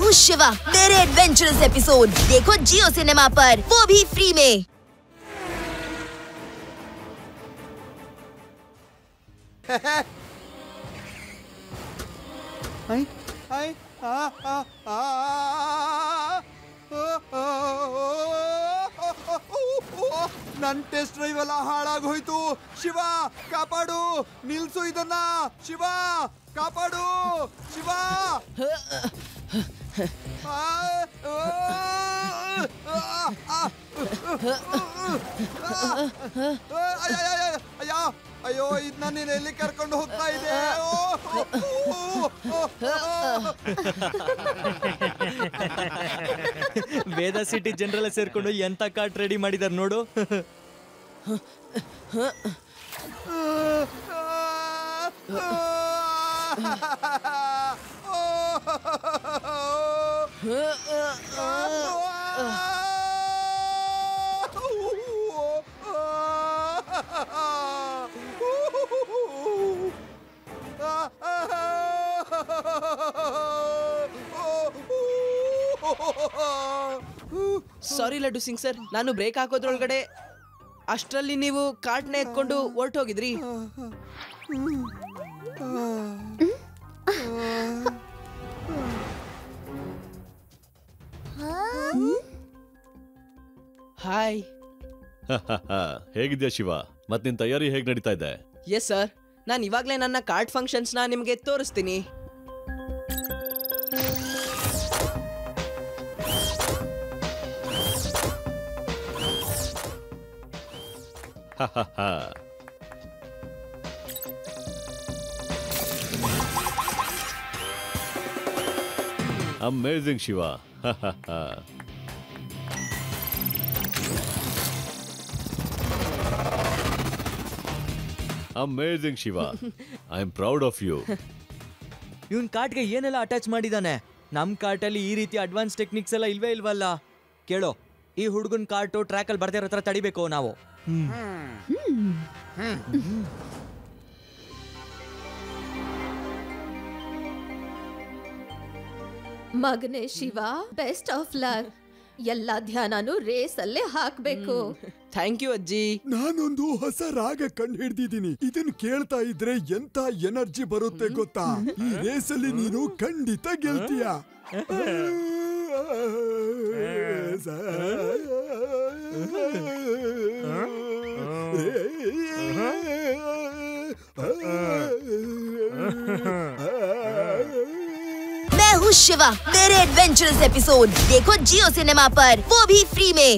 हूँ शिवा। मेरे adventurous episode देखो जियो सिनेमा पर, वो भी फ्री में। ನನ್ ಟೆಸ್ಟ್ ಡ್ರೈವ್ ಎಲ್ಲ ಹಾಳಾಗೋಯ್ತು. ಶಿವ ಕಾಪಾಡು, ನಿಲ್ಸು ಇದನ್ನ. ಶಿವ ಕಾಪಾಡು, ಶಿವ. ಅಯ್ಯೋ, ಇದನ್ನ ನೀನ್ ಎಲ್ಲಿ ಕರ್ಕೊಂಡು ಹೋಗ್ತಾ ಇದೆ? ವೇದ ಸಿಟಿ ಜನರೆಲ್ಲ ಸೇರ್ಕೊಂಡು ಎಂತ ಕಾರ್ಟ್ ರೆಡಿ ಮಾಡಿದಾರೆ ನೋಡು. ಸಾರಿ ಲಡ್ಡು ಸಿಂಗ್ ಸರ್, ನಾನು ಬ್ರೇಕ್ ಹಾಕೋದ್ರೊಳಗಡೆ ಅಷ್ಟರಲ್ಲಿ ನೀವು ಕಾರ್ಟ್ನ ಎತ್ಕೊಂಡು ಹೊರಟೋಗಿದ್ರಿ. ಹಾಯ್. ಹೇಗಿದ್ಯಾ ಶಿವ? ಮತ್ ನಿನ್ ತಯಾರಿ ಹೇಗ್ ನಡೀತಾ ಇದೆ? ಎಸ್ ಸರ್, ನಾನು ಇವಾಗ್ಲೇ ನನ್ನ ಕಾರ್ಟ್ ಫಂಕ್ಷನ್ಸ್ನ ನಿಮಗೆ ತೋರಿಸ್ತೀನಿ. Amazing Shiva. Amazing Shiva, I am proud of you. ಇವನ್ ಕಾರ್ಟ್ಗೆ ಏನೆಲ್ಲ ಅಟ್ಯಾಚ್ ಮಾಡಿದಾನೆ. ನಮ್ ಕಾರ್ಟಲ್ಲಿ ಈ ರೀತಿ ಅಡ್ವಾನ್ಸ್ ಟೆಕ್ನಿಕ್ಸ್ ಎಲ್ಲ ಇಲ್ವೇ ಇಲ್ವಲ್ಲ. ಕೇಳೋ, ಈ ಹುಡುಗನ್ ಕಾರ್ಟು ಟ್ರ್ಯಾಕಲ್ಲಿ ಬರ್ದಿರೋ ಹತ್ರ ತಡಿಬೇಕು ನಾವು. ಮಗನೇ ಶಿವ, ಬೆಸ್ಟ್ ಆಫ್ ಲಕ್. ಎಲ್ಲ ಧ್ಯಾನನು ರೇಸ್ ಅಲ್ಲೇ ಹಾಕ್ಬೇಕು. ಥ್ಯಾಂಕ್ ಯು ಅಜ್ಜಿ. ನಾನೊಂದು ಹೊಸ ರಾಗ ಕಂಡು ಹಿಡ್ದಿದ್ದೀನಿ. ಇದನ್ ಕೇಳ್ತಾ ಇದ್ರೆ ಎಂತ ಎನರ್ಜಿ ಬರುತ್ತೆ ಗೊತ್ತಾ? ಈ ರೇಸಲ್ಲಿ ನೀನು ಖಂಡಿತ ಗೆಲ್ತೀಯ. मैं हूँ शिवा। मेरे एडवेंचरस एपिसोड देखो जियो सिनेमा पर, वो भी फ्री में।